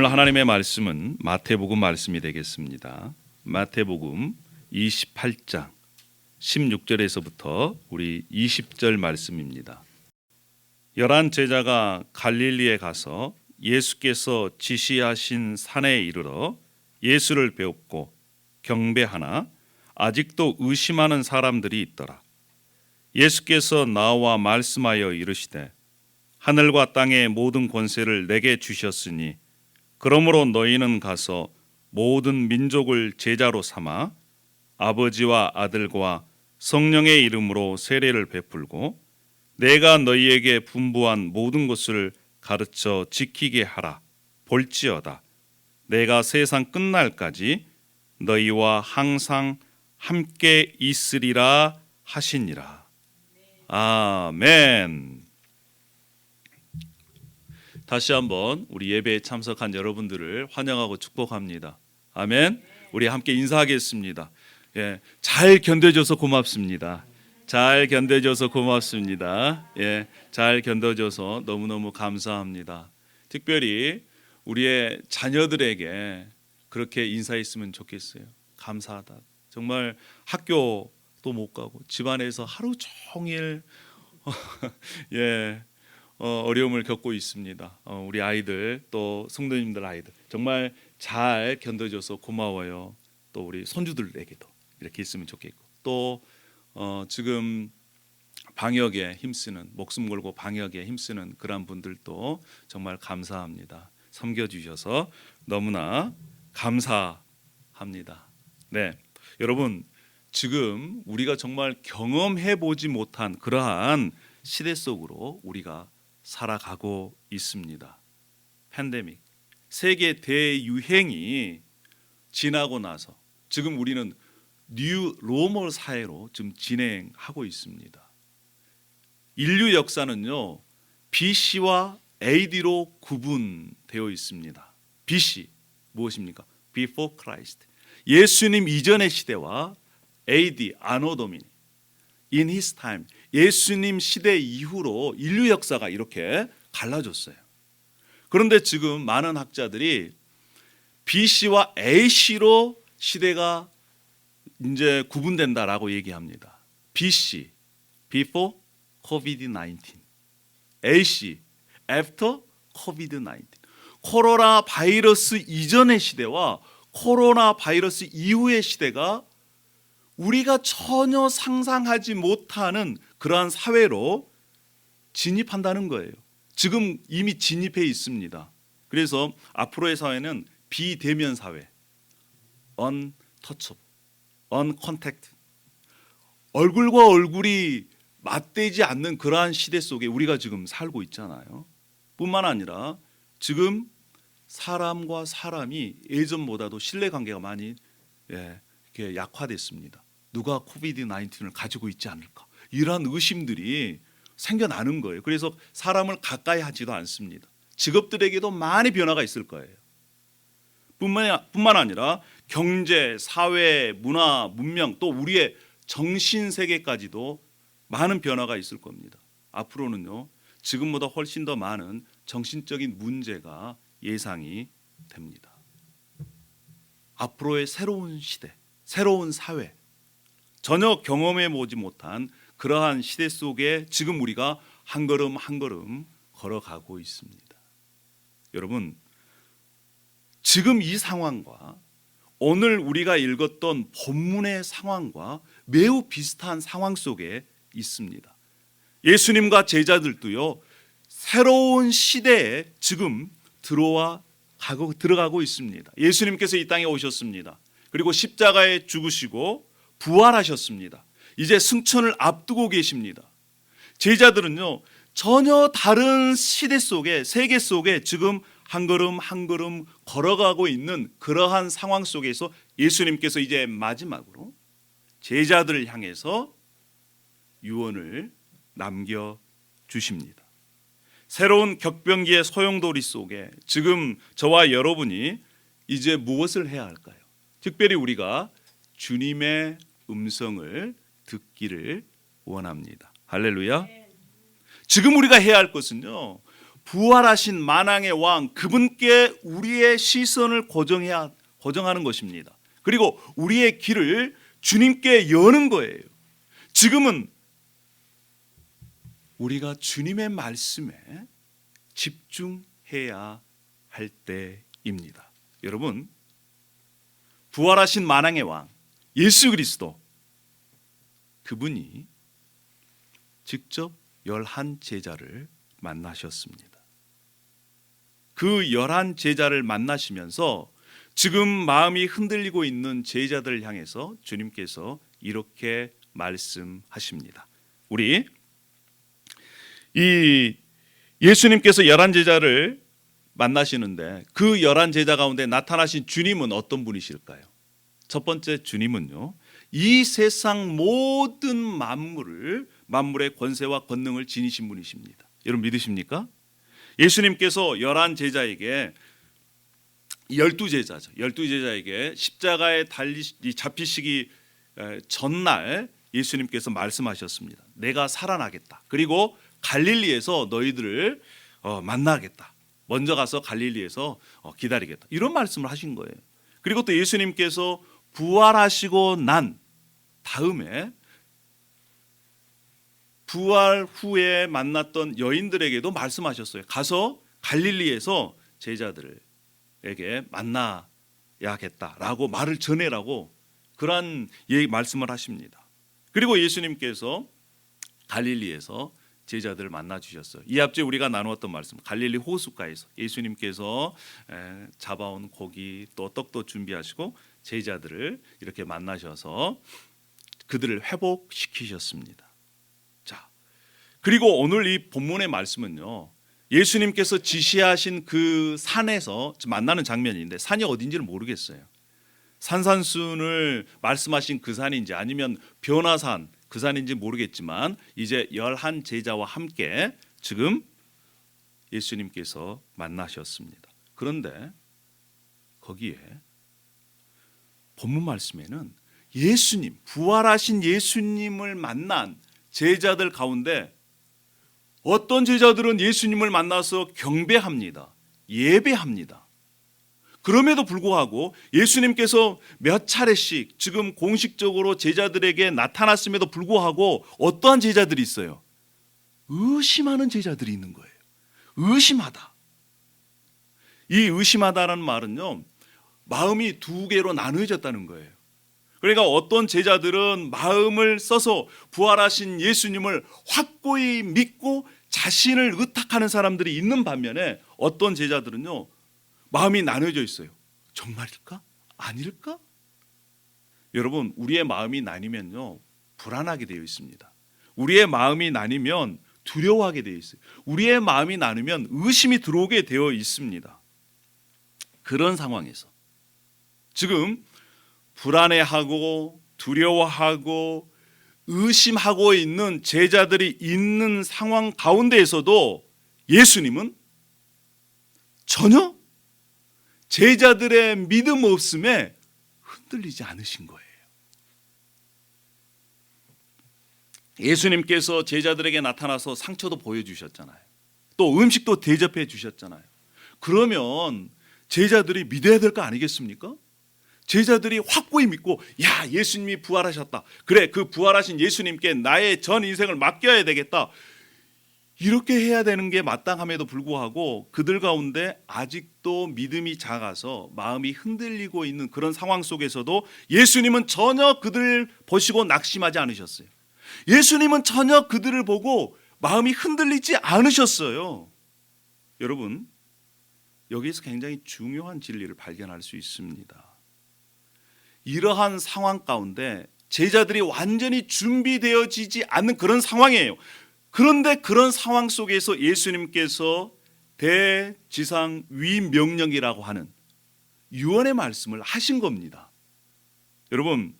오늘 하나님의 말씀은 마태복음 말씀이 되겠습니다. 마태복음 28장 16절에서부터 우리 20절 말씀입니다. 11 제자가 갈릴리에 가서 예수께서 지시하신 산에 이르러 예수를 배웁고 경배하나 아직도 의심하는 사람들이 있더라. 예수께서 나와 말씀하여 이르시되 하늘과 땅의 모든 권세를 내게 주셨으니 그러므로 너희는 가서 모든 민족을 제자로 삼아 아버지와 아들과 성령의 이름으로 세례를 베풀고 내가 너희에게 분부한 모든 것을 가르쳐 지키게 하라. 볼지어다 내가 세상 끝날까지 너희와 항상 함께 있으리라 하시니라. 아멘. 다시 한번 우리 예배에 참석한 여러분들을 환영하고 축복합니다. 아멘. 우리 함께 인사하겠습니다. 잘 견뎌줘서 고맙습니다. 잘 견뎌줘서 고맙습니다. 잘 견뎌줘서 너무너무 감사합니다. 특별히 우리의 자녀들에게 그렇게 인사했으면 좋겠어요. 감사하다. 정말 학교도 못 가고 집안에서 하루 종일 어려움을 겪고 있습니다. 우리 아이들 또 성도님들 아이들 정말 잘 견뎌줘서 고마워요. 또 우리 손주들에게도 이렇게 있으면 좋겠고 또 지금 방역에 힘쓰는 목숨 걸고 방역에 힘쓰는 그런 분들도 정말 감사합니다. 섬겨주셔서 너무나 감사합니다. 네, 여러분 지금 우리가 정말 경험해 보지 못한 그러한 시대 속으로 우리가 살아가고 있습니다. 팬데믹, 세계 대유행이 지나고 나서 지금 우리는 뉴 노멀 사회로 지금 진행하고 있습니다. 인류 역사는요 BC와 AD로 구분되어 있습니다. BC 무엇입니까? Before Christ, 예수님 이전의 시대와 AD, 아노 도미니, In His time, 예수님 시대 이후로 인류 역사가 이렇게 갈라졌어요. 그런데 지금 많은 학자들이 BC와 AC로 시대가 이제 구분된다라고 얘기합니다. BC, Before COVID-19, AC, After COVID-19. 코로나 바이러스 이전의 시대와 코로나 바이러스 이후의 시대가 우리가 전혀 상상하지 못하는 그러한 사회로 진입한다는 거예요. 지금 이미 진입해 있습니다. 그래서 앞으로의 사회는 비대면 사회, untouchable, uncontact, 얼굴과 얼굴이 맞대지 않는 그러한 시대 속에 우리가 지금 살고 있잖아요. 뿐만 아니라 지금 사람과 사람이 예전보다도 신뢰관계가 많이 이렇게 약화됐습니다. 누가 코비드-19을 가지고 있지 않을까 이러한 의심들이 생겨나는 거예요. 그래서 사람을 가까이 하지도 않습니다. 직업들에게도 많이 변화가 있을 거예요. 뿐만 아니라 경제, 사회, 문화, 문명 또 우리의 정신세계까지도 많은 변화가 있을 겁니다. 앞으로는요 지금보다 훨씬 더 많은 정신적인 문제가 예상이 됩니다. 앞으로의 새로운 시대, 새로운 사회, 전혀 경험해 보지 못한 그러한 시대 속에 지금 우리가 한 걸음 한 걸음 걸어가고 있습니다. 여러분, 지금 이 상황과 오늘 우리가 읽었던 본문의 상황과 매우 비슷한 상황 속에 있습니다. 예수님과 제자들도요 새로운 시대에 지금 들어가고 있습니다. 예수님께서 이 땅에 오셨습니다. 그리고 십자가에 죽으시고 부활하셨습니다. 이제 승천을 앞두고 계십니다. 제자들은요 전혀 다른 시대 속에 세계 속에 지금 한 걸음 한 걸음 걸어가고 있는 그러한 상황 속에서 예수님께서 이제 마지막으로 제자들을 향해서 유언을 남겨주십니다. 새로운 격변기의 소용돌이 속에 지금 저와 여러분이 이제 무엇을 해야 할까요? 특별히 우리가 주님의 음성을 듣기를 원합니다. 할렐루야. 지금 우리가 해야 할 것은요 부활하신 만왕의 왕 그분께 우리의 시선을 고정하는 것입니다. 그리고 우리의 길을 주님께 여는 거예요. 지금은 우리가 주님의 말씀에 집중해야 할 때입니다. 여러분, 부활하신 만왕의 왕 예수 그리스도 그분이 직접 11 제자를 만나셨습니다. 그 11 제자를 만나시면서 지금 마음이 흔들리고 있는 제자들을 향해서 주님께서 이렇게 말씀하십니다. 우리 이 예수님께서 11 제자를 만나시는데 그 11 제자 가운데 나타나신 주님은 어떤 분이실까요? 첫 번째 주님은요, 이 세상 모든 만물의 권세와 권능을 지니신 분이십니다. 여러분 믿으십니까? 예수님께서 11 제자에게 12제자죠. 12제자에게 십자가에 잡히시기 전날 예수님께서 말씀하셨습니다. 내가 살아나겠다. 그리고 갈릴리에서 너희들을 만나겠다. 먼저 가서 갈릴리에서 기다리겠다. 이런 말씀을 하신 거예요. 그리고 또 예수님께서 부활하시고 난 다음에 부활 후에 만났던 여인들에게도 말씀하셨어요. 가서 갈릴리에서 제자들에게 만나야겠다라고 말을 전해라고 그러한 말씀을 하십니다. 그리고 예수님께서 갈릴리에서 제자들을 만나 주셨어요. 이 앞에 우리가 나누었던 말씀, 갈릴리 호숫가에서 예수님께서 잡아온 고기 또 떡도 준비하시고 제자들을 이렇게 만나셔서 그들을 회복시키셨습니다. 자, 그리고 오늘 이 본문의 말씀은요, 예수님께서 지시하신 그 산에서 만나는 장면인데 산이 어딘지를 모르겠어요. 산산순을 말씀하신 그 산인지 아니면 변화산 그 산인지 모르겠지만 이제 11 제자와 함께 지금 예수님께서 만나셨습니다. 그런데 거기에 본문 말씀에는 예수님, 부활하신 예수님을 만난 제자들 가운데 어떤 제자들은 예수님을 만나서 경배합니다. 예배합니다. 그럼에도 불구하고 예수님께서 몇 차례씩 지금 공식적으로 제자들에게 나타났음에도 불구하고 어떠한 제자들이 있어요? 의심하는 제자들이 있는 거예요. 의심하다. 이 의심하다라는 말은요, 마음이 두 개로 나누어졌다는 거예요. 그러니까 어떤 제자들은 마음을 써서 부활하신 예수님을 확고히 믿고 자신을 의탁하는 사람들이 있는 반면에 어떤 제자들은요, 마음이 나눠져 있어요. 정말일까? 아닐까? 여러분, 우리의 마음이 나뉘면요, 불안하게 되어 있습니다. 우리의 마음이 나뉘면 두려워하게 되어 있어요. 우리의 마음이 나누면 의심이 들어오게 되어 있습니다. 그런 상황에서 지금 불안해하고 두려워하고 의심하고 있는 제자들이 있는 상황 가운데에서도 예수님은 전혀 제자들의 믿음 없음에 흔들리지 않으신 거예요. 예수님께서 제자들에게 나타나서 상처도 보여주셨잖아요. 또 음식도 대접해 주셨잖아요. 그러면 제자들이 믿어야 될 거 아니겠습니까? 제자들이 확고히 믿고, 야, 예수님이 부활하셨다. 그래, 그 부활하신 예수님께 나의 전 인생을 맡겨야 되겠다. 이렇게 해야 되는 게 마땅함에도 불구하고 그들 가운데 아직도 믿음이 작아서 마음이 흔들리고 있는 그런 상황 속에서도 예수님은 전혀 그들을 보시고 낙심하지 않으셨어요. 예수님은 전혀 그들을 보고 마음이 흔들리지 않으셨어요. 여러분, 여기서 굉장히 중요한 진리를 발견할 수 있습니다. 이러한 상황 가운데 제자들이 완전히 준비되어지지 않는 그런 상황이에요. 그런데 그런 상황 속에서 예수님께서 대지상 위명령이라고 하는 유언의 말씀을 하신 겁니다. 여러분,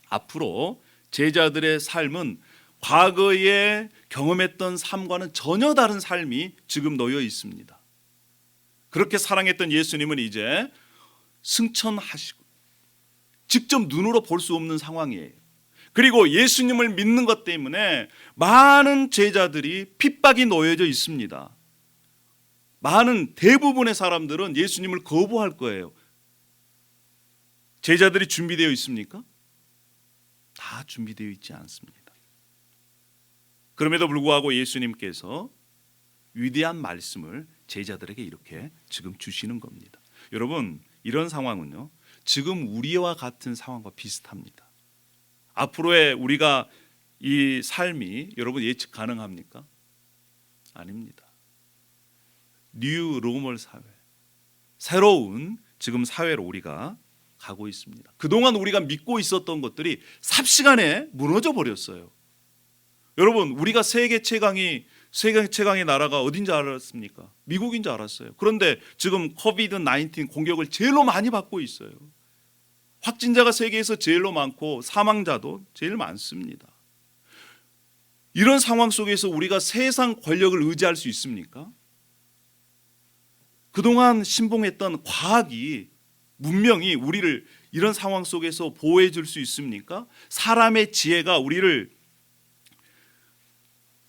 앞으로 제자들의 삶은 과거에 경험했던 삶과는 전혀 다른 삶이 지금 놓여 있습니다. 그렇게 사랑했던 예수님은 이제 승천하시고 직접 눈으로 볼 수 없는 상황이에요. 그리고 예수님을 믿는 것 때문에 많은 제자들이 핍박이 놓여져 있습니다. 많은 대부분의 사람들은 예수님을 거부할 거예요. 제자들이 준비되어 있습니까? 다 준비되어 있지 않습니다. 그럼에도 불구하고 예수님께서 위대한 말씀을 제자들에게 이렇게 지금 주시는 겁니다. 여러분, 이런 상황은요, 지금 우리와 같은 상황과 비슷합니다. 앞으로의 우리가 이 삶이 여러분 예측 가능합니까? 아닙니다. 뉴 노멀 사회, 새로운 지금 사회로 우리가 가고 있습니다. 그동안 우리가 믿고 있었던 것들이 삽시간에 무너져 버렸어요. 여러분, 우리가 세계 최강의 나라가 어딘지 알았습니까? 미국인 줄 알았어요. 그런데 지금 코비드 19 공격을 제일로 많이 받고 있어요. 확진자가 세계에서 제일로 많고 사망자도 제일 많습니다. 이런 상황 속에서 우리가 세상 권력을 의지할 수 있습니까? 그동안 신봉했던 과학이, 문명이 우리를 이런 상황 속에서 보호해 줄 수 있습니까? 사람의 지혜가 우리를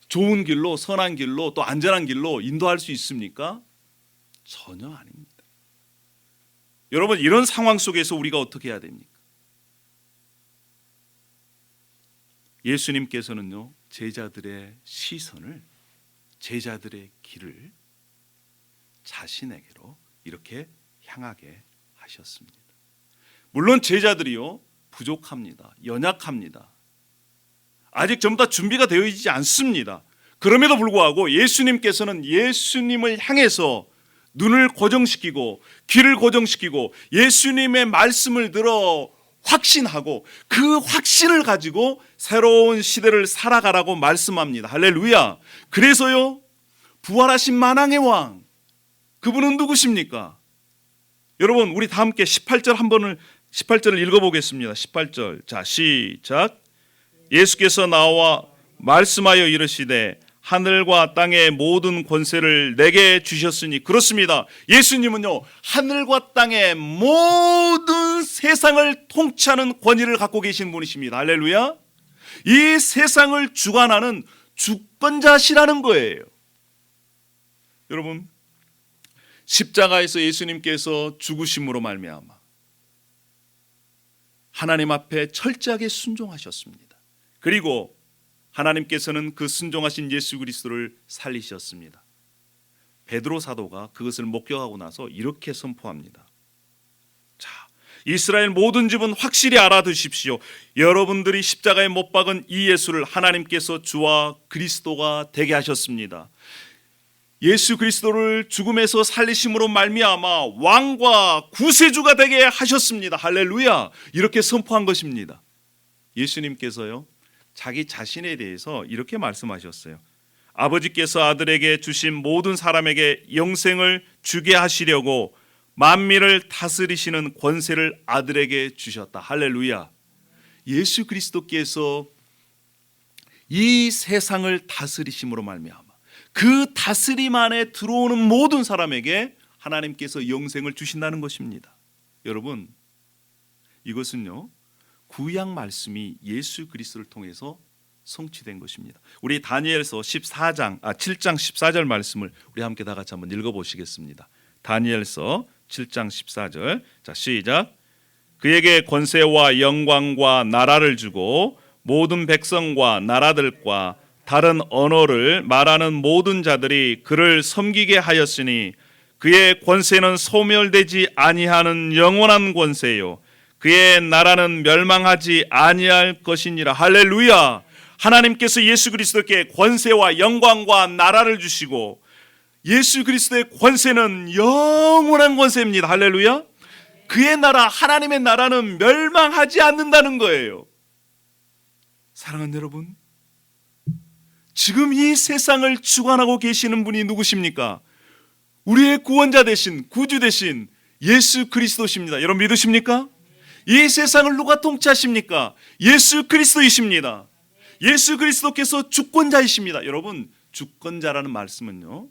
좋은 길로, 선한 길로, 또 안전한 길로 인도할 수 있습니까? 전혀 아닙니다. 여러분, 이런 상황 속에서 우리가 어떻게 해야 됩니까? 예수님께서는요, 제자들의 시선을, 제자들의 길을 자신에게로 이렇게 향하게 하셨습니다. 물론 제자들이요, 부족합니다. 연약합니다. 아직 전부 다 준비가 되어 있지 않습니다. 그럼에도 불구하고 예수님께서는 예수님을 향해서 눈을 고정시키고 귀를 고정시키고 예수님의 말씀을 들어 확신하고 그 확신을 가지고 새로운 시대를 살아가라고 말씀합니다. 할렐루야. 그래서요, 부활하신 만왕의 왕, 그분은 누구십니까? 여러분, 우리 다 함께 18절을 읽어보겠습니다. 18절. 자, 시작. 예수께서 나와 말씀하여 이르시되 하늘과 땅의 모든 권세를 내게 주셨으니. 그렇습니다. 예수님은요, 하늘과 땅의 모든 세상을 통치하는 권위를 갖고 계신 분이십니다. 할렐루야. 이 세상을 주관하는 주권자시라는 거예요. 여러분, 십자가에서 예수님께서 죽으심으로 말미암아 하나님 앞에 철저하게 순종하셨습니다. 그리고 하나님께서는 그 순종하신 예수 그리스도를 살리셨습니다. 베드로 사도가 그것을 목격하고 나서 이렇게 선포합니다. 자, 이스라엘 모든 집은 확실히 알아두십시오. 여러분들이 십자가에 못 박은 이 예수를 하나님께서 주와 그리스도가 되게 하셨습니다. 예수 그리스도를 죽음에서 살리심으로 말미암아 왕과 구세주가 되게 하셨습니다. 할렐루야. 이렇게 선포한 것입니다. 예수님께서요, 자기 자신에 대해서 이렇게 말씀하셨어요. 아버지께서 아들에게 주신 모든 사람에게 영생을 주게 하시려고 만민을 다스리시는 권세를 아들에게 주셨다. 할렐루야. 예수 그리스도께서 이 세상을 다스리심으로 말미암아 그 다스림 안에 들어오는 모든 사람에게 하나님께서 영생을 주신다는 것입니다. 여러분, 이것은요, 구약 말씀이 예수 그리스도를 통해서 성취된 것입니다. 우리 다니엘서 7장 14절 말씀을 우리 함께 다 같이 한번 읽어보시겠습니다. 다니엘서 7장 14절. 자, 시작. 그에게 권세와 영광과 나라를 주고 모든 백성과 나라들과 다른 언어를 말하는 모든 자들이 그를 섬기게 하였으니 그의 권세는 소멸되지 아니하는 영원한 권세요 그의 나라는 멸망하지 아니할 것이니라. 할렐루야. 하나님께서 예수 그리스도께 권세와 영광과 나라를 주시고 예수 그리스도의 권세는 영원한 권세입니다. 할렐루야. 그의 나라, 하나님의 나라는 멸망하지 않는다는 거예요. 사랑하는 여러분, 지금 이 세상을 주관하고 계시는 분이 누구십니까? 우리의 구원자 되신, 구주 되신 예수 그리스도십니다. 여러분 믿으십니까? 이 세상을 누가 통치하십니까? 예수 그리스도이십니다. 예수 그리스도께서 주권자이십니다. 여러분, 주권자라는 말씀은요,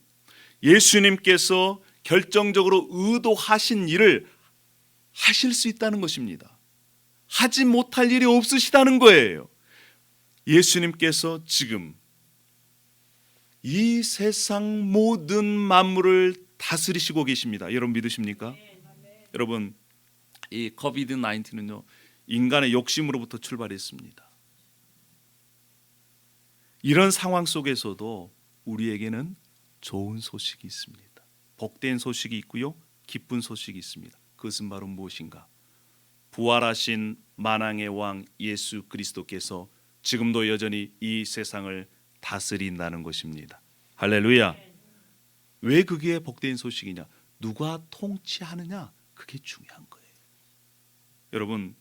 예수님께서 결정적으로 의도하신 일을 하실 수 있다는 것입니다. 하지 못할 일이 없으시다는 거예요. 예수님께서 지금 이 세상 모든 만물을 다스리시고 계십니다. 여러분 믿으십니까? 여러분, 이 코비드 19은요 인간의 욕심으로부터 출발했습니다. 이런 상황 속에서도 우리에게는 좋은 소식이 있습니다. 복된 소식이 있고요, 기쁜 소식이 있습니다. 그것은 바로 무엇인가? 부활하신 만왕의 왕 예수 그리스도께서 지금도 여전히 이 세상을 다스린다는 것입니다. 할렐루야. 왜 그게 복된 소식이냐? 누가 통치하느냐? 그게 중요한 거예요. 여러분,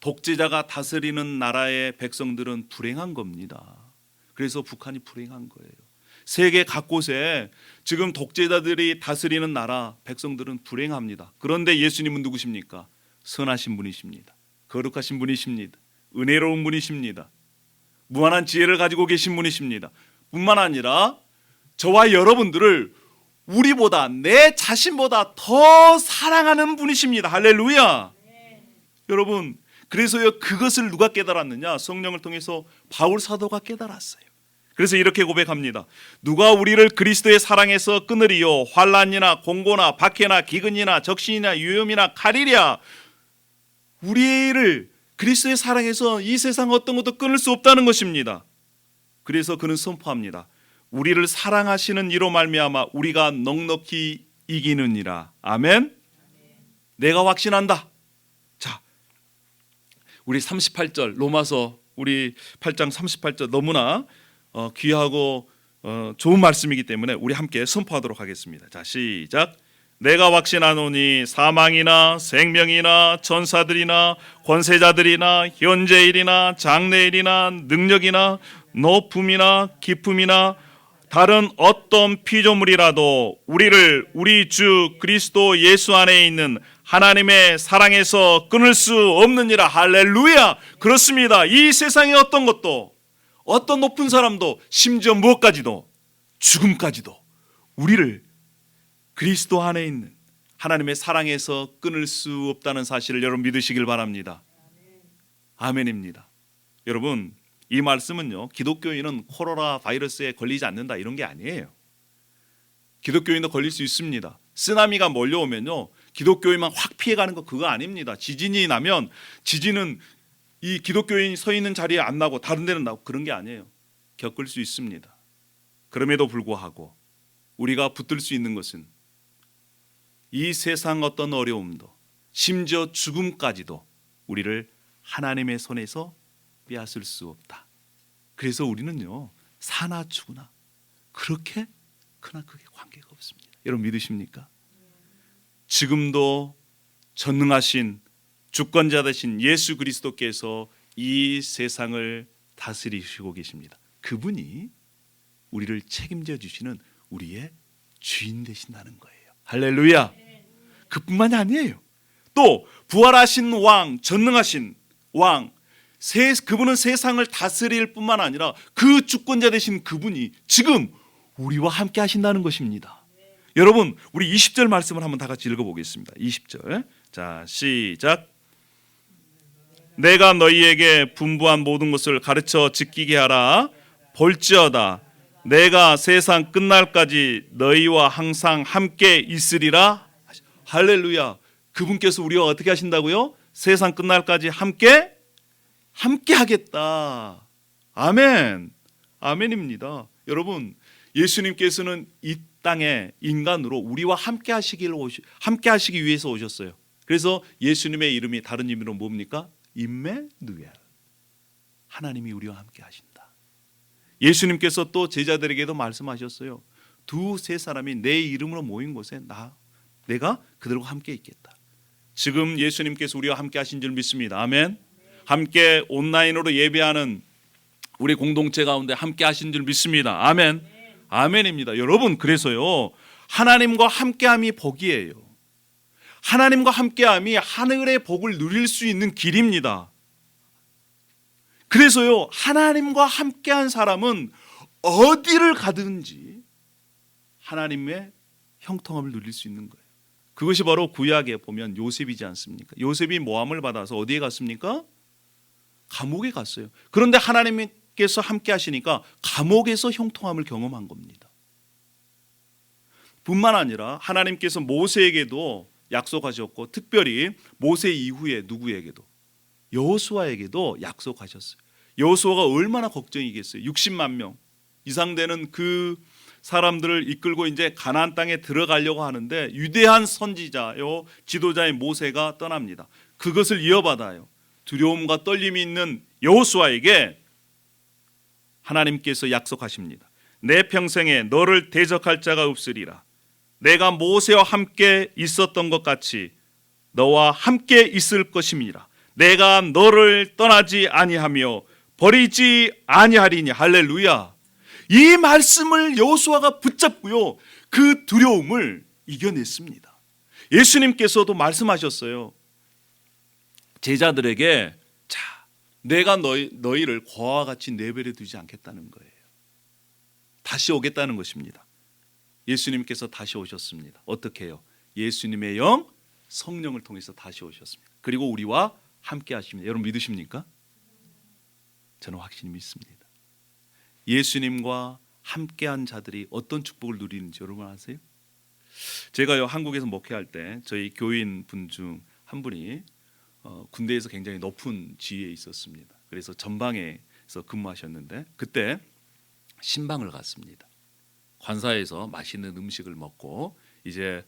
독재자가 다스리는 나라의 백성들은 불행한 겁니다. 그래서 북한이 불행한 거예요. 세계 각곳에 지금 독재자들이 다스리는 나라 백성들은 불행합니다. 그런데 예수님은 누구십니까? 선하신 분이십니다. 거룩하신 분이십니다. 은혜로운 분이십니다. 무한한 지혜를 가지고 계신 분이십니다. 뿐만 아니라 저와 여러분들을 우리보다, 내 자신보다 더 사랑하는 분이십니다. 할렐루야. 여러분, 그래서요 그것을 누가 깨달았느냐? 성령을 통해서 바울 사도가 깨달았어요. 그래서 이렇게 고백합니다. 누가 우리를 그리스도의 사랑에서 끊으리요? 환난이나 공고나 박해나 기근이나 적신이나 위험이나 칼이랴. 우리를 그리스도의 사랑에서 이 세상 어떤 것도 끊을 수 없다는 것입니다. 그래서 그는 선포합니다. 우리를 사랑하시는 이로 말미암아 우리가 넉넉히 이기느니라. 아멘. 내가 확신한다. 자, 우리 38절 로마서 우리 8장 38절 너무나 귀하고 좋은 말씀이기 때문에 우리 함께 선포하도록 하겠습니다. 자, 시작. 내가 확신하노니 사망이나 생명이나 전사들이나 권세자들이나 현재일이나 장래일이나 능력이나 높음이나 깊음이나 다른 어떤 피조물이라도 우리를 우리 주 그리스도 예수 안에 있는 하나님의 사랑에서 끊을 수 없느니라. 할렐루야. 그렇습니다. 이 세상의 어떤 것도, 어떤 높은 사람도, 심지어 무엇까지도, 죽음까지도 우리를 그리스도 안에 있는 하나님의 사랑에서 끊을 수 없다는 사실을 여러분 믿으시길 바랍니다. 아멘입니다. 여러분, 이 말씀은요 기독교인은 코로나 바이러스에 걸리지 않는다 이런 게 아니에요. 기독교인도 걸릴 수 있습니다. 쓰나미가 몰려오면요 기독교인만 확 피해가는 거 그거 아닙니다. 지진이 나면 지진은 이 기독교인이 서 있는 자리에 안 나고 다른 데는 나고 그런 게 아니에요. 겪을 수 있습니다. 그럼에도 불구하고 우리가 붙들 수 있는 것은 이 세상 어떤 어려움도, 심지어 죽음까지도 우리를 하나님의 손에서 빼앗을 수 없다. 그래서 우리는요 사나 죽으나 그렇게 크나 크게 관계가 없습니다. 여러분 믿으십니까? 지금도 전능하신 주권자 되신 예수 그리스도께서 이 세상을 다스리시고 계십니다. 그분이 우리를 책임져 주시는 우리의 주인 되신다는 거예요. 할렐루야. 그뿐만이 아니에요. 또 부활하신 왕, 전능하신 왕, 그분은 세상을 다스릴 뿐만 아니라 그 주권자 되신 그분이 지금 우리와 함께 하신다는 것입니다. 여러분, 우리 20절 말씀을 한번 다 같이 읽어보겠습니다. 20절. 자, 시작. 내가 너희에게 분부한 모든 것을 가르쳐 지키게 하라. 볼지어다 내가 세상 끝날까지 너희와 항상 함께 있으리라. 할렐루야. 그분께서 우리와 어떻게 하신다고요? 세상 끝날까지 함께 하겠다. 아멘. 아멘입니다. 여러분, 예수님께서는 이 땅에 인간으로 우리와 함께 하시기 위해서 오셨어요. 그래서 예수님의 이름이 다른 의미로 뭡니까? 임마누엘. 하나님이 우리와 함께 하신다. 예수님께서 또 제자들에게도 말씀하셨어요. 두세 사람이 내 이름으로 모인 곳에 내가 그들과 함께 있겠다. 지금 예수님께서 우리와 함께 하신 줄 믿습니다. 아멘. 함께 온라인으로 예배하는 우리 공동체 가운데 함께 하신 줄 믿습니다. 아멘. 아멘입니다. 여러분, 그래서요 하나님과 함께함이 복이에요. 하나님과 함께함이 하늘의 복을 누릴 수 있는 길입니다. 그래서요 하나님과 함께한 사람은 어디를 가든지 하나님의 형통함을 누릴 수 있는 거예요. 그것이 바로 구약에 보면 요셉이지 않습니까? 요셉이 모함을 받아서 어디에 갔습니까? 감옥에 갔어요. 그런데 하나님께서 함께 하시니까 감옥에서 형통함을 경험한 겁니다. 뿐만 아니라 하나님께서 모세에게도 약속하셨고 특별히 모세 이후에 누구에게도 여호수아에게도 약속하셨어요. 여호수아가 얼마나 걱정이겠어요. 60만 명 이상 되는 그 사람들을 이끌고 이제 가나안 땅에 들어가려고 하는데 위대한 선지자요 지도자의 모세가 떠납니다. 그것을 이어받아요. 두려움과 떨림이 있는 여호수아에게 하나님께서 약속하십니다. 내 평생에 너를 대적할 자가 없으리라. 내가 모세와 함께 있었던 것 같이 너와 함께 있을 것임이라. 내가 너를 떠나지 아니하며 버리지 아니하리니. 할렐루야. 이 말씀을 여호수아가 붙잡고요 그 두려움을 이겨냈습니다. 예수님께서도 말씀하셨어요. 제자들에게 자, 내가 너희를 고아와 같이 내버려 두지 않겠다는 거예요. 다시 오겠다는 것입니다. 예수님께서 다시 오셨습니다. 어떻게 해요? 예수님의 영 성령을 통해서 다시 오셨습니다. 그리고 우리와 함께 하십니다. 여러분 믿으십니까? 저는 확실히 믿습니다. 예수님과 함께한 자들이 어떤 축복을 누리는지 여러분 아세요? 제가요 한국에서 목회할 때 저희 교인 분 중 한 분이 군대에서 굉장히 높은 지위에 있었습니다. 그래서 전방에서 근무하셨는데 그때 신방을 갔습니다. 관사에서 맛있는 음식을 먹고 이제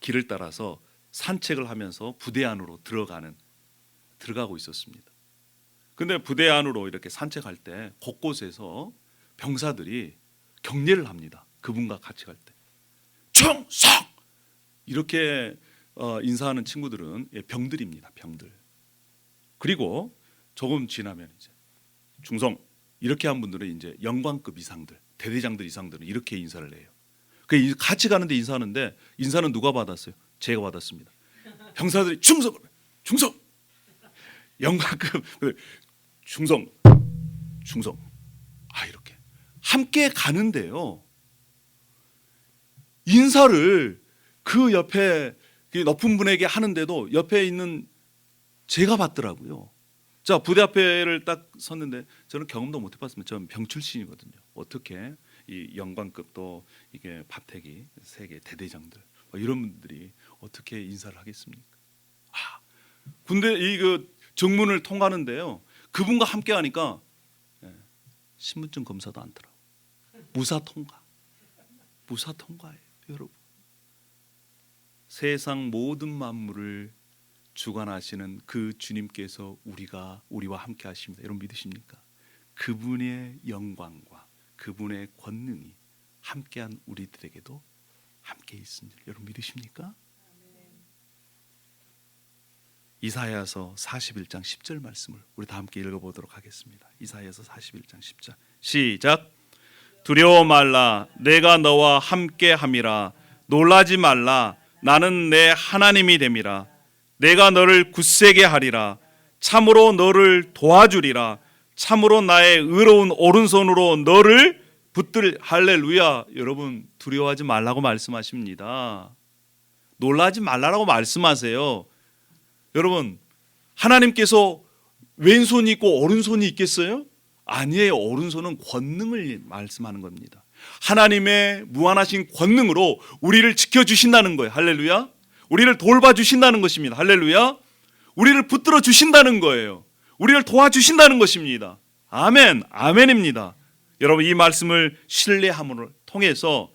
길을 따라서 산책을 하면서 부대 안으로 들어가고 있었습니다. 근데 부대 안으로 이렇게 산책할 때 곳곳에서 병사들이 격려를 합니다. 그분과 같이 갈 때 충성 이렇게 인사하는 친구들은 병들입니다. 병들. 그리고 조금 지나면 이제 중성 이렇게 한 분들은 이제 영관급 이상들, 대대장들 이상들은 이렇게 인사를 해요. 그 같이 가는데 인사하는데 인사는 누가 받았어요? 제가 받았습니다. 병사들이 충성, 영관급 충성. 이렇게 함께 가는데요. 인사를 그 옆에 높은 분에게 하는데도 옆에 있는 제가 받더라고요. 자, 부대 앞에를 딱 섰는데 저는 경험도 못 해봤습니다. 저는 병 출신이거든요. 어떻게 이 영관급도 이게 파택이 세계 대대장들 이런 분들이 어떻게 인사를 하겠습니까? 군대 그 정문을 통과하는데요. 그분과 함께 하니까 신분증 검사도 안 들어. 무사 통과예요, 여러분. 세상 모든 만물을 주관하시는 그 주님께서 우리와 함께 하십니다. 여러분 믿으십니까? 그분의 영광과 그분의 권능이 함께한 우리들에게도 함께 있습니다. 여러분 믿으십니까? 이사야서 41장 10절 말씀을 우리 다 함께 읽어보도록 하겠습니다. 이사야서 41장 10절 시작. 두려워 말라 내가 너와 함께함이라. 놀라지 말라 나는 내 하나님이 됨이라. 내가 너를 굳세게 하리라. 참으로 너를 도와주리라. 참으로 나의 의로운 오른손으로 너를 붙들. 할렐루야. 여러분 두려워하지 말라고 말씀하십니다. 놀라지 말라고 말씀하세요. 여러분 하나님께서 왼손이 있고 오른손이 있겠어요? 아니에요. 오른손은 권능을 말씀하는 겁니다. 하나님의 무한하신 권능으로 우리를 지켜주신다는 거예요. 할렐루야. 우리를 돌봐주신다는 것입니다. 할렐루야. 우리를 붙들어 주신다는 거예요. 우리를 도와주신다는 것입니다. 아멘. 아멘입니다. 여러분 이 말씀을 신뢰함을 통해서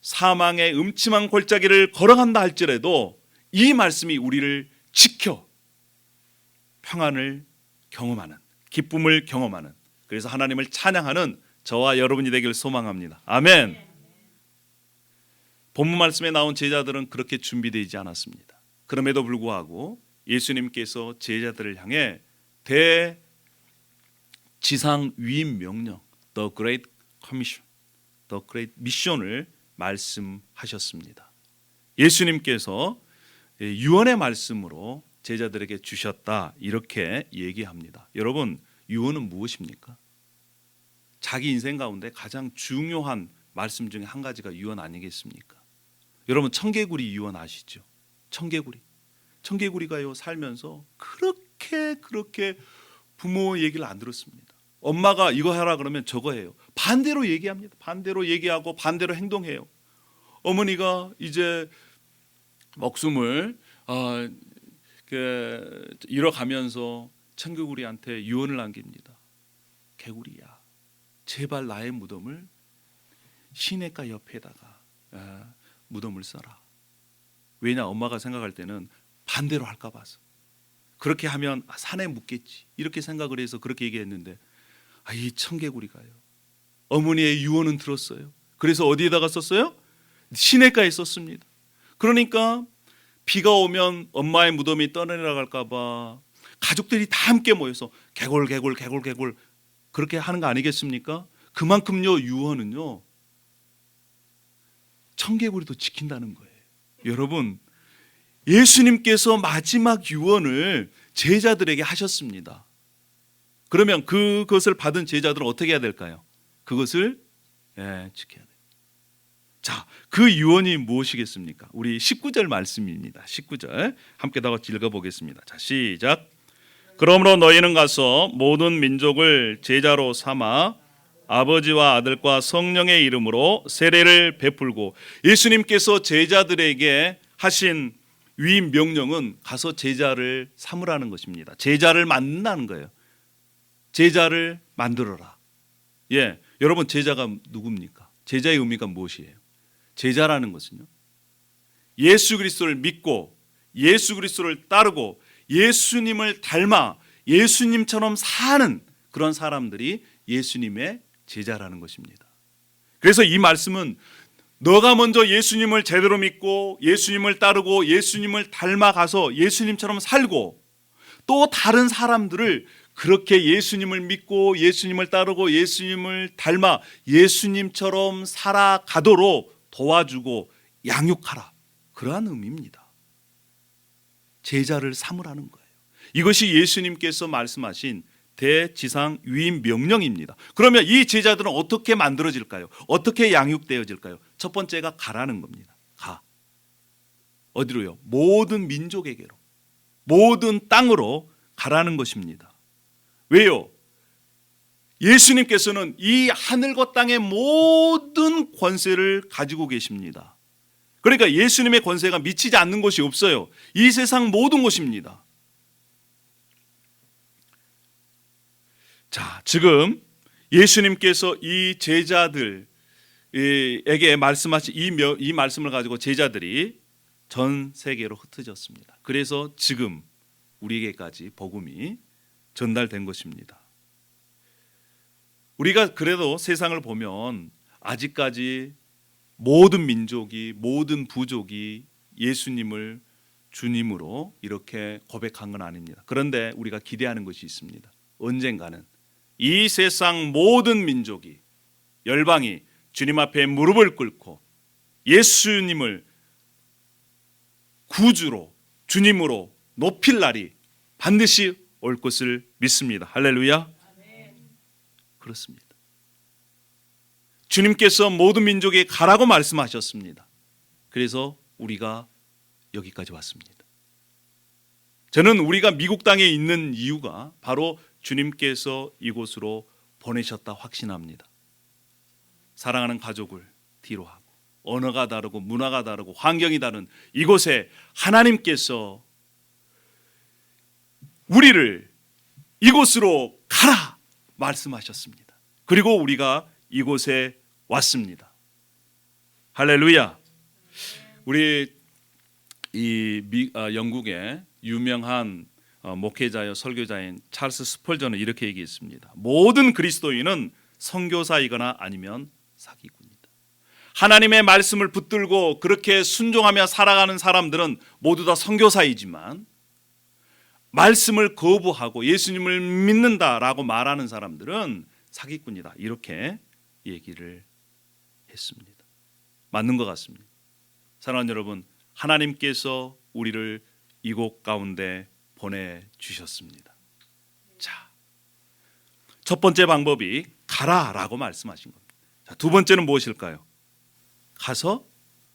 사망의 음침한 골짜기를 걸어간다 할지라도 이 말씀이 우리를 지켜 평안을 경험하는, 기쁨을 경험하는, 그래서 하나님을 찬양하는 저와 여러분이 되길 소망합니다. 아멘. 본문 말씀에 나온 제자들은 그렇게 준비되지 않았습니다. 그럼에도 불구하고 예수님께서 제자들을 향해 대지상 위임 명령, The Great Commission, The Great Mission을 말씀하셨습니다. 예수님께서 유언의 말씀으로 제자들에게 주셨다 이렇게 얘기합니다. 여러분 유언은 무엇입니까? 자기 인생 가운데 가장 중요한 말씀 중에 한 가지가 유언 아니겠습니까? 여러분 청개구리 유언 아시죠? 청개구리가요 살면서 그렇게 부모 얘기를 안 들었습니다. 엄마가 이거 하라 그러면 저거 해요. 반대로 얘기합니다. 반대로 얘기하고 반대로 행동해요. 어머니가 이제 목숨을 잃어가면서 청개구리한테 유언을 남깁니다. 개구리야, 제발 나의 무덤을 시냇가 옆에다가 무덤을 써라. 왜냐, 엄마가 생각할 때는 반대로 할까 봐서. 그렇게 하면 산에 묻겠지 이렇게 생각을 해서 그렇게 얘기했는데, 이 청개구리가요, 어머니의 유언은 들었어요. 그래서 어디에다가 썼어요? 시냇가에 썼습니다. 그러니까 비가 오면 엄마의 무덤이 떠내려갈까 봐 가족들이 다 함께 모여서 개골 그렇게 하는 거 아니겠습니까? 그만큼요, 유언은요, 청개구리도 지킨다는 거예요. 여러분, 예수님께서 마지막 유언을 제자들에게 하셨습니다. 그러면 그것을 받은 제자들은 어떻게 해야 될까요? 그것을 지켜야 돼요. 자, 그 유언이 무엇이겠습니까? 우리 19절 말씀입니다. 19절 함께 다 같이 읽어보겠습니다. 자, 시작. 그러므로 너희는 가서 모든 민족을 제자로 삼아 아버지와 아들과 성령의 이름으로 세례를 베풀고, 예수님께서 제자들에게 하신 위 명령은 가서 제자를 삼으라는 것입니다. 제자를 만든다는 거예요. 제자를 만들어라. 여러분, 제자가 누굽니까? 제자의 의미가 무엇이에요? 제자라는 것은요, 예수 그리스도를 믿고 예수 그리스도를 따르고 예수님을 닮아 예수님처럼 사는 그런 사람들이 예수님의 제자라는 것입니다. 그래서 이 말씀은 너가 먼저 예수님을 제대로 믿고 예수님을 따르고 예수님을 닮아가서 예수님처럼 살고, 또 다른 사람들을 그렇게 예수님을 믿고 예수님을 따르고 예수님을 닮아 예수님처럼 살아가도록 도와주고 양육하라, 그러한 의미입니다. 제자를 삼으라는 거예요. 이것이 예수님께서 말씀하신 대지상 위임 명령입니다. 그러면 이 제자들은 어떻게 만들어질까요? 어떻게 양육되어질까요? 첫 번째가 가라는 겁니다. 가. 어디로요? 모든 민족에게로, 모든 땅으로 가라는 것입니다. 왜요? 예수님께서는 이 하늘과 땅의 모든 권세를 가지고 계십니다. 그러니까 예수님의 권세가 미치지 않는 곳이 없어요. 이 세상 모든 곳입니다. 자, 지금 예수님께서 이 제자들에게 말씀하신 이 말씀을 가지고 제자들이 전 세계로 흩어졌습니다. 그래서 지금 우리에게까지 복음이 전달된 것입니다. 우리가 그래도 세상을 보면 아직까지 모든 민족이, 모든 부족이 예수님을 주님으로 이렇게 고백한 건 아닙니다. 그런데 우리가 기대하는 것이 있습니다. 언젠가는 이 세상 모든 민족이, 열방이 주님 앞에 무릎을 꿇고 예수님을 구주로, 주님으로 높일 날이 반드시 올 것을 믿습니다. 할렐루야. 그렇습니다. 주님께서 모든 민족에 가라고 말씀하셨습니다. 그래서 우리가 여기까지 왔습니다. 저는 우리가 미국 땅에 있는 이유가 바로 주님께서 이곳으로 보내셨다 확신합니다. 사랑하는 가족을 뒤로 하고, 언어가 다르고 문화가 다르고 환경이 다른 이곳에 하나님께서 우리를 이곳으로 가라 말씀하셨습니다. 그리고 우리가 이곳에 왔습니다. 할렐루야. 우리 영국의 유명한 목회자여 설교자인 찰스 스펄전은 이렇게 얘기했습니다. 모든 그리스도인은 선교사이거나 아니면 사기꾼이다. 하나님의 말씀을 붙들고 그렇게 순종하며 살아가는 사람들은 모두 다 선교사이지만, 말씀을 거부하고 예수님을 믿는다라고 말하는 사람들은 사기꾼이다, 이렇게 얘기를 했습니다. 맞는 것 같습니다. 사랑하는 여러분, 하나님께서 우리를 이곳 가운데 보내주셨습니다. 자, 첫 번째 방법이 가라라고 말씀하신 겁니다. 자, 두 번째는 무엇일까요? 가서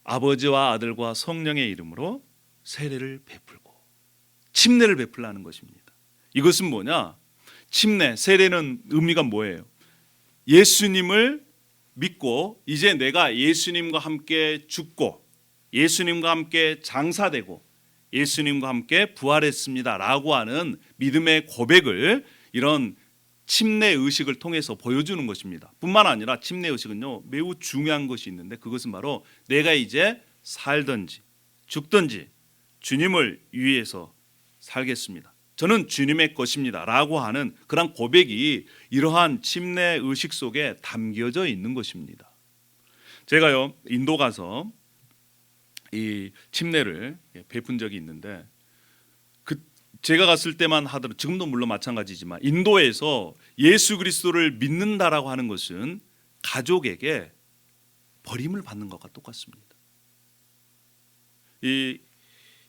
아버지와 아들과 성령의 이름으로 세례를 베풀고 침례를 베풀라는 것입니다. 이것은 뭐냐? 침례, 세례는 의미가 뭐예요? 예수님을 믿고 이제 내가 예수님과 함께 죽고 예수님과 함께 장사되고 예수님과 함께 부활했습니다라고 하는 믿음의 고백을 이런 침례 의식을 통해서 보여주는 것입니다. 뿐만 아니라 침례 의식은요 매우 중요한 것이 있는데 그것은 바로 내가 이제 살든지 죽든지 주님을 위해서 살겠습니다. 저는 주님의 것입니다 라고 하는 그런 고백이 이러한 침례 의식 속에 담겨져 있는 것입니다. 제가요 인도 가서 이 침례를 베푼 적이 있는데 제가 갔을 때만 하더라도 지금도 물론 마찬가지지만 인도에서 예수 그리스도를 믿는다라고 하는 것은 가족에게 버림을 받는 것과 똑같습니다. 이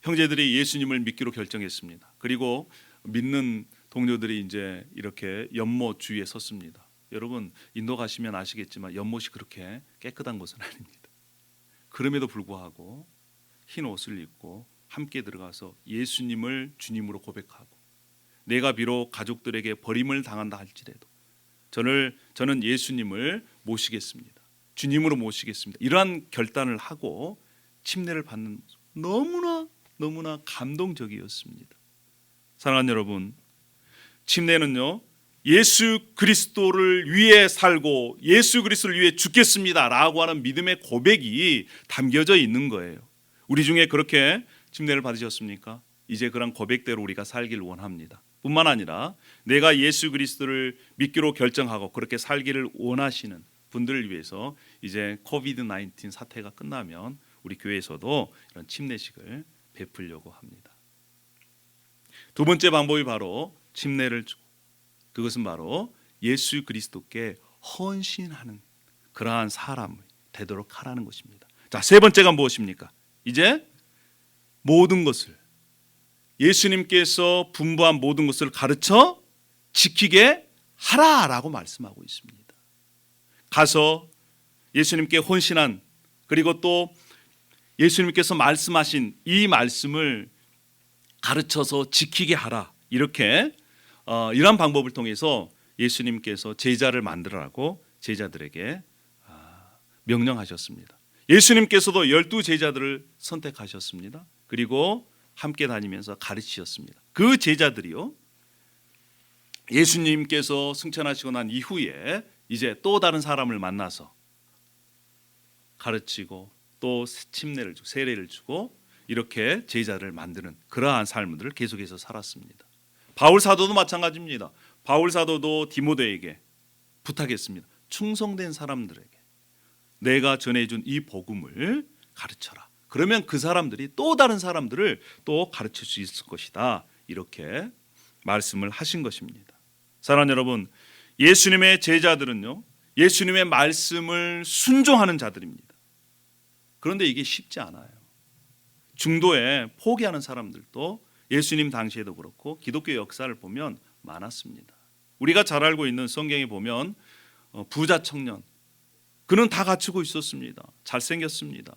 형제들이 예수님을 믿기로 결정했습니다. 그리고 믿는 동료들이 이제 이렇게 연못 주위에 섰습니다. 여러분 인도 가시면 아시겠지만 연못이 그렇게 깨끗한 것은 아닙니다. 그럼에도 불구하고 흰 옷을 입고 함께 들어가서 예수님을 주님으로 고백하고 내가 비록 가족들에게 버림을 당한다 할지라도 저는 예수님을 모시겠습니다. 주님으로 모시겠습니다. 이러한 결단을 하고 침례를 받는 모습 너무나 감동적이었습니다. 사랑하는 여러분, 침례는요 예수 그리스도를 위해 살고 예수 그리스도를 위해 죽겠습니다라고 하는 믿음의 고백이 담겨져 있는 거예요. 우리 중에 그렇게 침례를 받으셨습니까? 이제 그런 고백대로 우리가 살기를 원합니다. 뿐만 아니라 내가 예수 그리스도를 믿기로 결정하고 그렇게 살기를 원하시는 분들을 위해서 이제 코비드-19 사태가 끝나면 우리 교회에서도 이런 침례식을 베풀려고 합니다. 두 번째 방법이 바로 침례를 주고 그것은 바로 예수 그리스도께 헌신하는 그러한 사람이 되도록 하라는 것입니다. 자, 세 번째가 무엇입니까? 이제 모든 것을 예수님께서 분부한 모든 것을 가르쳐 지키게 하라라고 말씀하고 있습니다. 가서 예수님께 헌신한 그리고 또 예수님께서 말씀하신 이 말씀을 가르쳐서 지키게 하라 이렇게 이러한 방법을 통해서 예수님께서 제자를 만들라고 제자들에게 명령하셨습니다. 예수님께서도 12제자들을 선택하셨습니다. 그리고 함께 다니면서 가르치셨습니다. 그 제자들이요 예수님께서 승천하시고 난 이후에 이제 또 다른 사람을 만나서 가르치고 또 침례를 주고 세례를 주고 이렇게 제자를 만드는 그러한 삶들을 계속해서 살았습니다. 바울 사도도 마찬가지입니다. 바울 사도도 디모데에게 부탁했습니다. 충성된 사람들에게 내가 전해준 이 복음을 가르쳐라. 그러면 그 사람들이 또 다른 사람들을 또 가르칠 수 있을 것이다. 이렇게 말씀을 하신 것입니다. 사랑하는 여러분, 예수님의 제자들은요 예수님의 말씀을 순종하는 자들입니다. 그런데 이게 쉽지 않아요. 중도에 포기하는 사람들도 예수님 당시에도 그렇고 기독교 역사를 보면 많았습니다. 우리가 잘 알고 있는 성경에 보면 부자 청년, 그는 다 갖추고 있었습니다. 잘생겼습니다.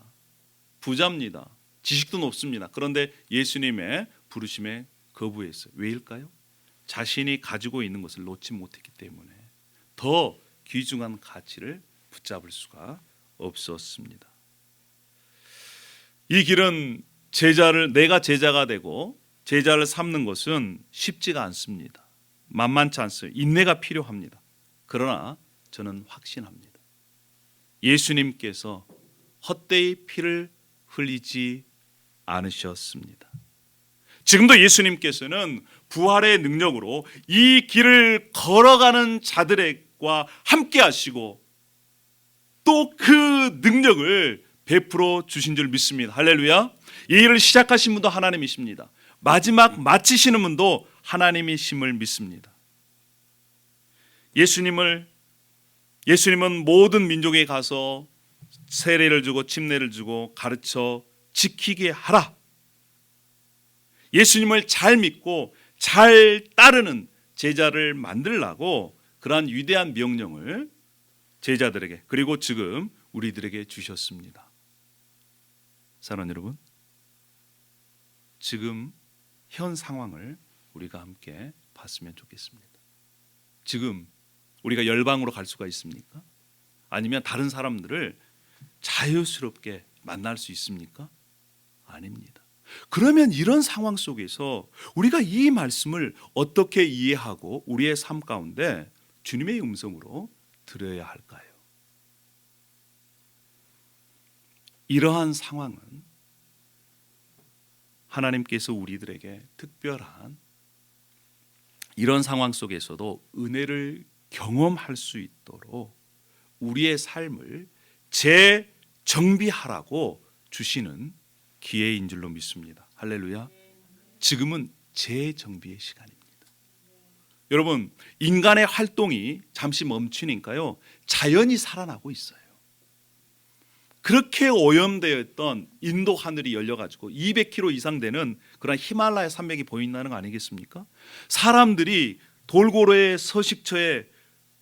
부자입니다. 지식도 높습니다. 그런데 예수님의 부르심에 거부했어요. 왜일까요? 자신이 가지고 있는 것을 놓지 못했기 때문에 더 귀중한 가치를 붙잡을 수가 없었습니다. 이 길은 내가 제자가 되고 제자를 삼는 것은 쉽지가 않습니다. 만만치 않습니다. 인내가 필요합니다. 그러나 저는 확신합니다. 예수님께서 헛되이 피를 흘리지 않으셨습니다. 지금도 예수님께서는 부활의 능력으로 이 길을 걸어가는 자들과 함께 하시고 또 그 능력을 베풀어 주신 줄 믿습니다. 할렐루야. 이 일을 시작하신 분도 하나님이십니다. 마지막 마치시는 분도 하나님이심을 믿습니다. 예수님은 모든 민족에 가서 세례를 주고 침례를 주고 가르쳐 지키게 하라. 예수님을 잘 믿고 잘 따르는 제자를 만들라고 그러한 위대한 명령을 제자들에게 그리고 지금 우리들에게 주셨습니다. 사랑하는 여러분, 지금 현 상황을 우리가 함께 봤으면 좋겠습니다. 지금 우리가 열방으로 갈 수가 있습니까? 아니면 다른 사람들을 자유스럽게 만날 수 있습니까? 아닙니다. 그러면 이런 상황 속에서 우리가 이 말씀을 어떻게 이해하고 우리의 삶 가운데 주님의 음성으로 들어야 할까요? 이러한 상황은 하나님께서 우리들에게 특별한 이런 상황 속에서도 은혜를 경험할 수 있도록 우리의 삶을 재정비하라고 주시는 기회인 줄로 믿습니다. 할렐루야. 지금은 재정비의 시간입니다. 여러분, 인간의 활동이 잠시 멈추니까요, 자연이 살아나고 있어요. 그렇게 오염되어 있던 인도 하늘이 열려가지고 200km 이상 되는 그런 히말라야 산맥이 보인다는 거 아니겠습니까? 사람들이 돌고래의 서식처에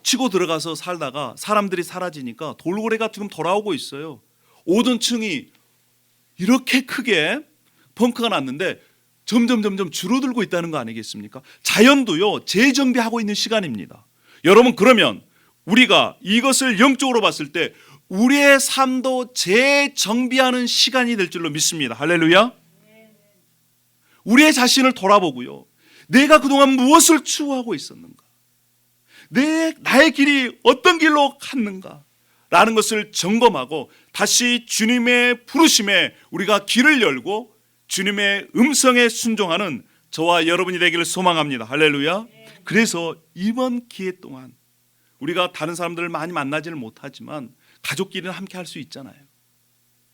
치고 들어가서 살다가 사람들이 사라지니까 돌고래가 지금 돌아오고 있어요. 오존층이 이렇게 크게 펑크가 났는데 점점 줄어들고 있다는 거 아니겠습니까? 자연도요, 재정비하고 있는 시간입니다. 여러분, 그러면 우리가 이것을 영적으로 봤을 때 우리의 삶도 재정비하는 시간이 될 줄로 믿습니다. 할렐루야. 우리의 자신을 돌아보고요, 내가 그동안 무엇을 추구하고 있었는가, 나의 길이 어떤 길로 갔는가 라는 것을 점검하고 다시 주님의 부르심에 우리가 길을 열고 주님의 음성에 순종하는 저와 여러분이 되기를 소망합니다. 할렐루야. 그래서 이번 기회 동안 우리가 다른 사람들을 많이 만나지는 못하지만 가족끼리는 함께 할 수 있잖아요.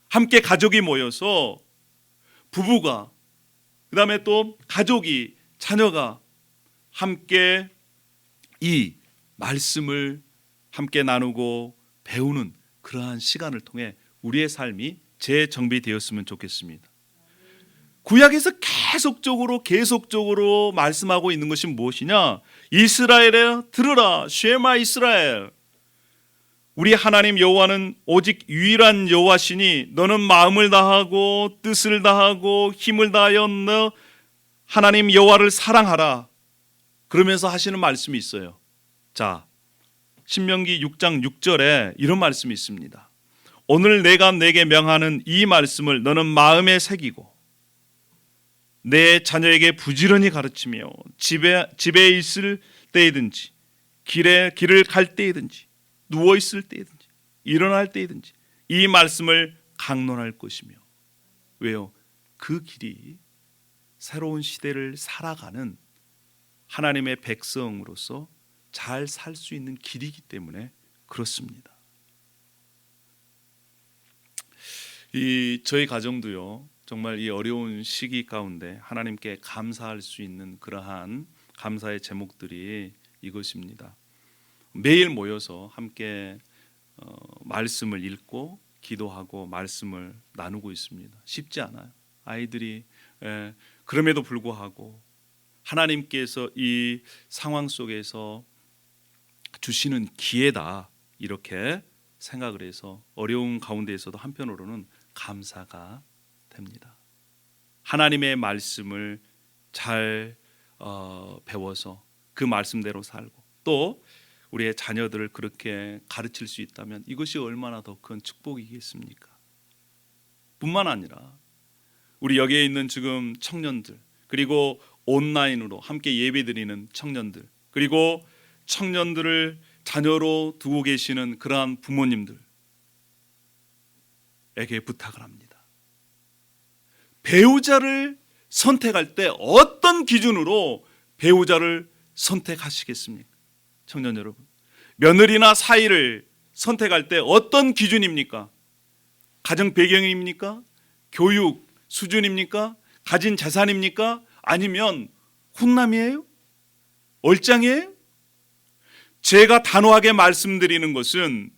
함께 가족이 모여서 부부가, 그 다음에 또 가족이, 자녀가 함께 이 말씀을 함께 나누고 배우는 그러한 시간을 통해 우리의 삶이 재정비되었으면 좋겠습니다. 구약에서 계속적으로 말씀하고 있는 것이 무엇이냐? 이스라엘에 들으라, 쉐마 이스라엘. 우리 하나님 여호와는 오직 유일한 여호와시니 너는 마음을 다하고 뜻을 다하고 힘을 다하여 너 하나님 여호와를 사랑하라. 그러면서 하시는 말씀이 있어요. 자, 신명기 6장 6절에 이런 말씀이 있습니다. 오늘 내가 내게 명하는 이 말씀을 너는 마음에 새기고 내 자녀에게 부지런히 가르치며 집에 있을 때이든지 길을 갈 때이든지 누워 있을 때이든지 일어날 때이든지 이 말씀을 강론할 것이며. 왜요? 그 길이 새로운 시대를 살아가는 하나님의 백성으로서 잘 살 수 있는 길이기 때문에 그렇습니다. 저희 가정도요, 정말 이 어려운 시기 가운데 하나님께 감사할 수 있는 그러한 감사의 제목들이 이것입니다. 매일 모여서 함께 말씀을 읽고 기도하고 말씀을 나누고 있습니다. 쉽지 않아요. 아이들이 그럼에도 불구하고 하나님께서 이 상황 속에서 주시는 기회다 이렇게 생각을 해서 어려운 가운데에서도 한편으로는 감사가 됩니다. 하나님의 말씀을 잘 배워서 그 말씀대로 살고 또 우리의 자녀들을 그렇게 가르칠 수 있다면 이것이 얼마나 더 큰 축복이겠습니까? 뿐만 아니라 우리 여기에 있는 지금 청년들, 그리고 온라인으로 함께 예배드리는 청년들, 그리고 청년들을 자녀로 두고 계시는 그러한 부모님들에게 부탁을 합니다. 배우자를 선택할 때 어떤 기준으로 배우자를 선택하시겠습니까? 청년 여러분, 며느리나 사위를 선택할 때 어떤 기준입니까? 가정 배경입니까? 교육 수준입니까? 가진 재산입니까? 아니면 훈남이에요? 얼짱이에요? 제가 단호하게 말씀드리는 것은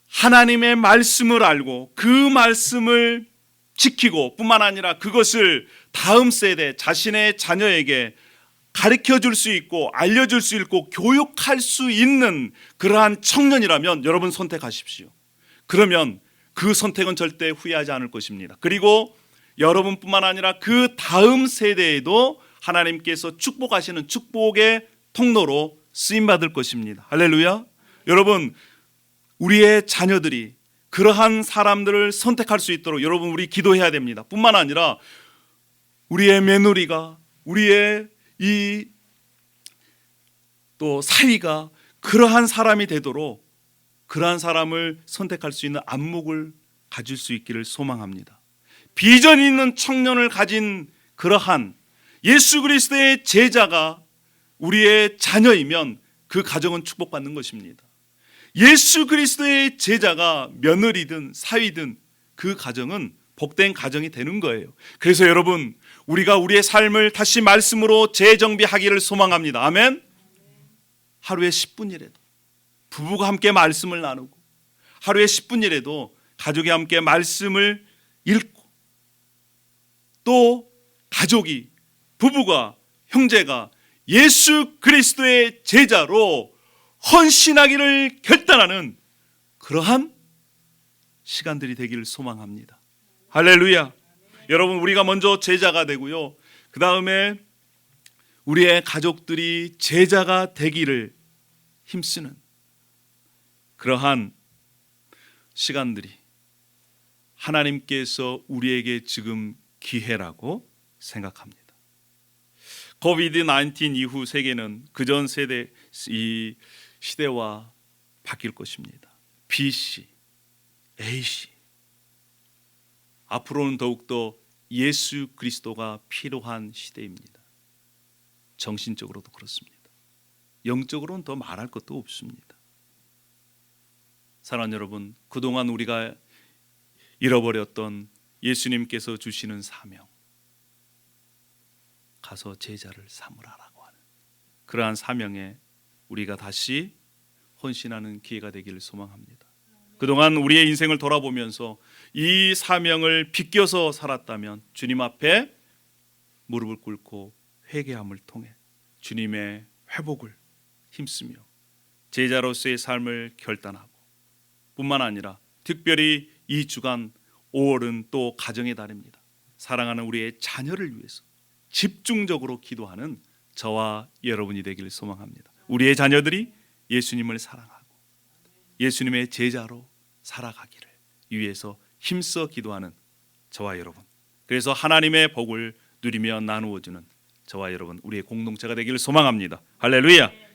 하나님의 말씀을 알고 그 말씀을 지키고 뿐만 아니라 그것을 다음 세대 자신의 자녀에게 가르쳐 줄 수 있고 알려줄 수 있고 교육할 수 있는 그러한 청년이라면 여러분 선택하십시오. 그러면 그 선택은 절대 후회하지 않을 것입니다. 그리고 여러분뿐만 아니라 그 다음 세대에도 하나님께서 축복하시는 축복의 통로로 쓰임받을 것입니다. 할렐루야. 여러분, 우리의 자녀들이 그러한 사람들을 선택할 수 있도록 여러분 우리 기도해야 됩니다. 뿐만 아니라 우리의 며느리가, 우리의 이 또 사위가 그러한 사람이 되도록 그러한 사람을 선택할 수 있는 안목을 가질 수 있기를 소망합니다. 비전 있는 청년을 가진 그러한 예수 그리스도의 제자가 우리의 자녀이면 그 가정은 축복받는 것입니다. 예수 그리스도의 제자가 며느리든 사위든 그 가정은 복된 가정이 되는 거예요. 그래서 여러분, 우리가 우리의 삶을 다시 말씀으로 재정비하기를 소망합니다. 아멘. 하루에 10분이라도 부부가 함께 말씀을 나누고, 하루에 10분이라도 가족이 함께 말씀을 읽고, 또 가족이, 부부가, 형제가 예수 그리스도의 제자로 헌신하기를 결단하는 그러한 시간들이 되기를 소망합니다. 할렐루야. 여러분, 우리가 먼저 제자가 되고요, 그 다음에 우리의 가족들이 제자가 되기를 힘쓰는 그러한 시간들이 하나님께서 우리에게 지금 기회라고 생각합니다. 코비드-19 이후 세계는 그전 세대 이 시대와 바뀔 것입니다. BC, AC. 앞으로는 더욱더 예수 그리스도가 필요한 시대입니다. 정신적으로도 그렇습니다. 영적으로는 더 말할 것도 없습니다. 사랑하는 여러분, 그동안 우리가 잃어버렸던 예수님께서 주시는 사명, 가서 제자를 삼으라라고 하는 그러한 사명에 우리가 다시 헌신하는 기회가 되기를 소망합니다. 그동안 우리의 인생을 돌아보면서 이 사명을 비껴서 살았다면 주님 앞에 무릎을 꿇고 회개함을 통해 주님의 회복을 힘쓰며 제자로서의 삶을 결단하고, 뿐만 아니라 특별히 이 주간 5월은 또 가정의 달입니다. 사랑하는 우리의 자녀를 위해서 집중적으로 기도하는 저와 여러분이 되기를 소망합니다. 우리의 자녀들이 예수님을 사랑하고 예수님의 제자로 살아가기를 위해서 힘써 기도하는 저와 여러분, 그래서 하나님의 복을 누리며 나누어주는 저와 여러분, 우리의 공동체가 되기를 소망합니다. 할렐루야.